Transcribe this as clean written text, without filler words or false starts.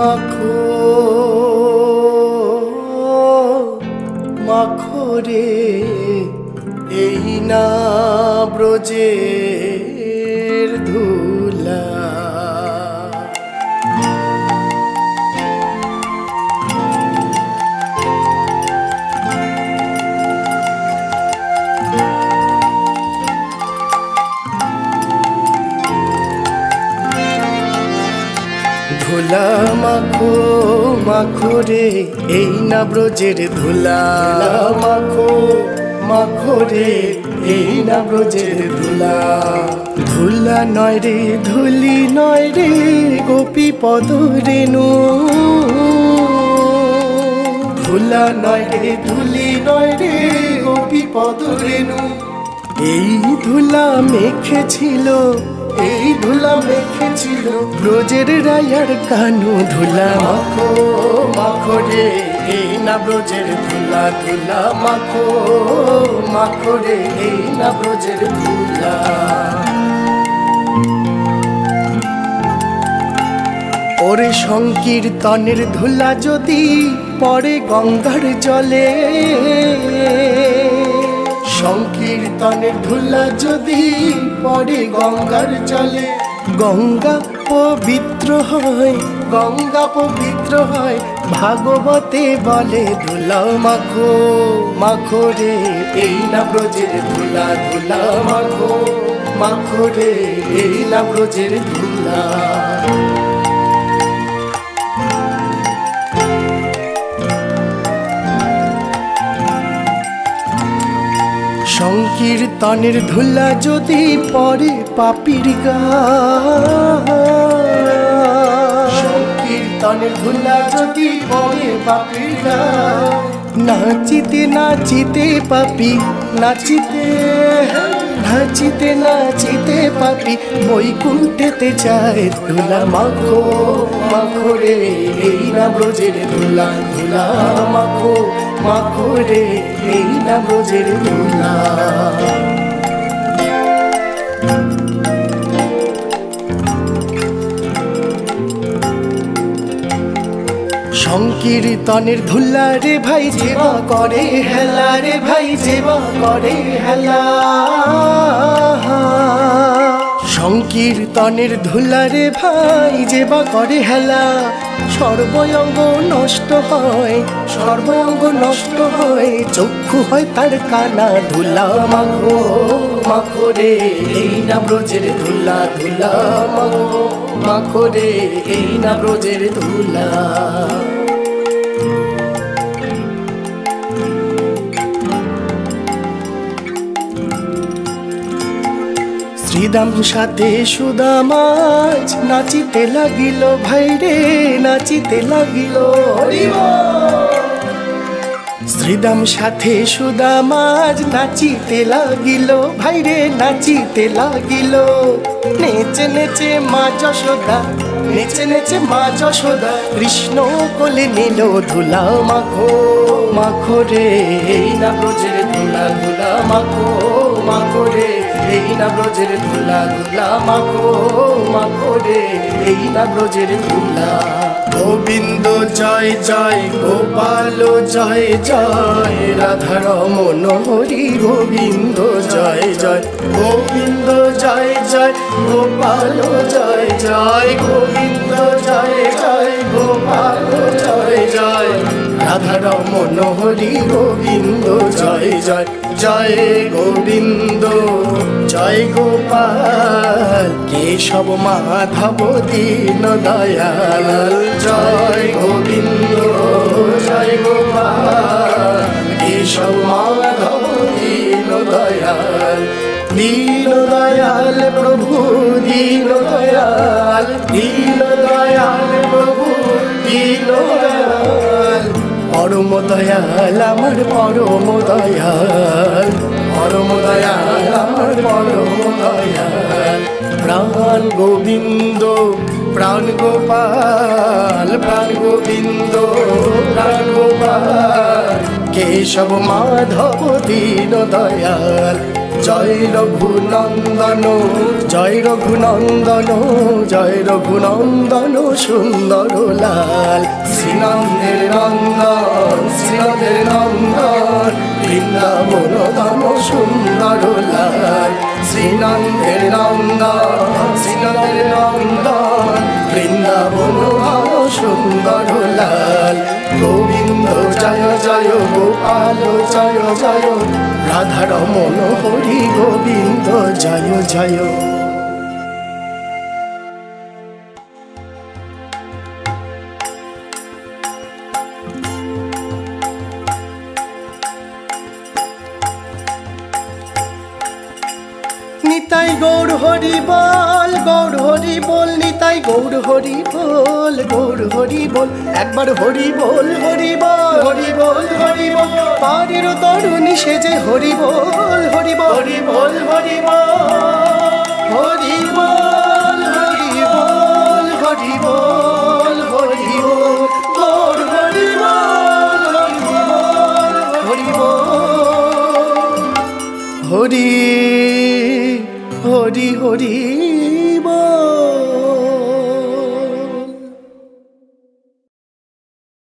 মাখো মাখো রে এই না ব্রজের ধুলা। ধুলা মাখো মাখো রে এই না ব্রজের ধুলা। মাখো মাখো রে এই না ব্রজের ধুলা। ধুলা নয় রে ধুলি নয় রে গোপী পদ রেণু। ধুলা নয় রে ধুলি নয় রে গোপী পদ রেণু। এই ধুলা মেখেছিল এই ধুলা মেখেছিল ব্রজের রায়ার কানু। ধুলা মাখো মাখো রে এই না ব্রজের ধুলা। ধুলা মাখো মাখো রে এই না ব্রজের ধুলা। ওরে সংকীর্তনের ধুলা যদি পড়ে গঙ্গার জলে। সংকীর্তনের ধুলা যদি পড়ে গঙ্গার জলে। গঙ্গা পবিত্র হয় গঙ্গা পবিত্র হয় ভাগবতে বলে। ধুলা মাখো মাখো রে এই না ব্রজের ধুলা। ধুলা মাখো মাখো রে এই না ব্রজের ধুলা। সংকীর্তনের ধুলা যদি পড়ে পাপীর গায়। সংকীর্তনের ধুলা যদি পড়ে পাপীর গায়। নাচিতে নাচিতে পাপী নাচিতে নাচিতে নাচিতে পাপী বৈকুণ্ঠেতে যায়। ধুলা মাখো মাখো রে এই না ব্রজের ধুলা। ধুলা মাখো মাখো রে এই না ব্রজের ধুলা। সংকীর্তনের ধুলা রে ভাই যেবা করে হেলা রে ভাই যেবা করে হেলা। সংকীর্তনের ধুলা রে ভাই যেবা করে হেলা। সর্বঙ্গ নষ্ট হয় সর্বঙ্গ নষ্ট হয় চক্ষু হয় তার কানা। ধুলা মাখো মাখো রে এই না ব্রজের ধুলা। ধুলা মাখো মাখো রে এই না ব্রজের ধুলা। শ্রীদাম সাথে সুদামাজ নাচিতে লাগিল ভাই রে নাচিতে লাগিল। শ্রীদাম সাথে সুদামাজ নাচিতে লাগিল ভাই রে নাচিতে লাগিল। নেচে নেচে মা যশোদা নেচে নেচে মা যশোদা কৃষ্ণ কোলে নিল। ধুলা মাখো মাখো রে এই না ব্রজের ধুলা। ধুলা মাখো মাখো রে এই না ব্রজের ধুলা। ধুলা মাখো মাখো রে এই না ব্রজের ধুলা। গোবিন্দ জয় জয় গোপাল জয় জয় রাধা রমন হরি গোবিন্দ জয় জয়। গোবিন্দ জয় জয় গোপাল জয় জয়। গোবিন্দ জয় জয় গোপাল জয় জয় রাধা রমন হরি গোবিন্দ জয় জয়। জয় গোবিন্দ জয় গোপাল কেশব মাধব দীন দয়াল। জয় গোবিন্দ জয় গোপাল কেশব মাধব দীন দয়াল। দীন দয়াল প্রভু দীন দয়াল দীন দয়াল প্রভু দীন দয়াল। পরম দয়াল আমার পরম দয়াল পরম দয়াল আমার পরম দয়াল। প্রাণ গোবিন্দ প্রাণ গোপাল প্রাণ গোবিন্দ প্রাণ গোপাল কেশব মাধব দীন দয়াল। জয় রঘুনন্দন জয় রঘুনন্দন জয় রঘুনন্দন সুন্দর লাল শ্রীনন্দের নন্দন শ্রীনন্দের নন্দন বৃন্দাবন ধাম সুন্দর লাল শ্রীনন্দের নন্দন শ্রীনন্দের নন্দন বৃন্দাবন ধাম সুন্দর লাল গোবিন্দ জয় জয় গোপাল জয় জয় রাধারমণ হরি গোবিন্দ জয় জয়। নিতাই গৌর হরি বল নিতাই গৌর হরি বল একবার হরি বল পারের তরুণী সেজে হরি বল হরি বল হরি বল হরি বল হরি বল হরি বল হরি বল গৌর হরি বল হরি বল হরি হরি হরি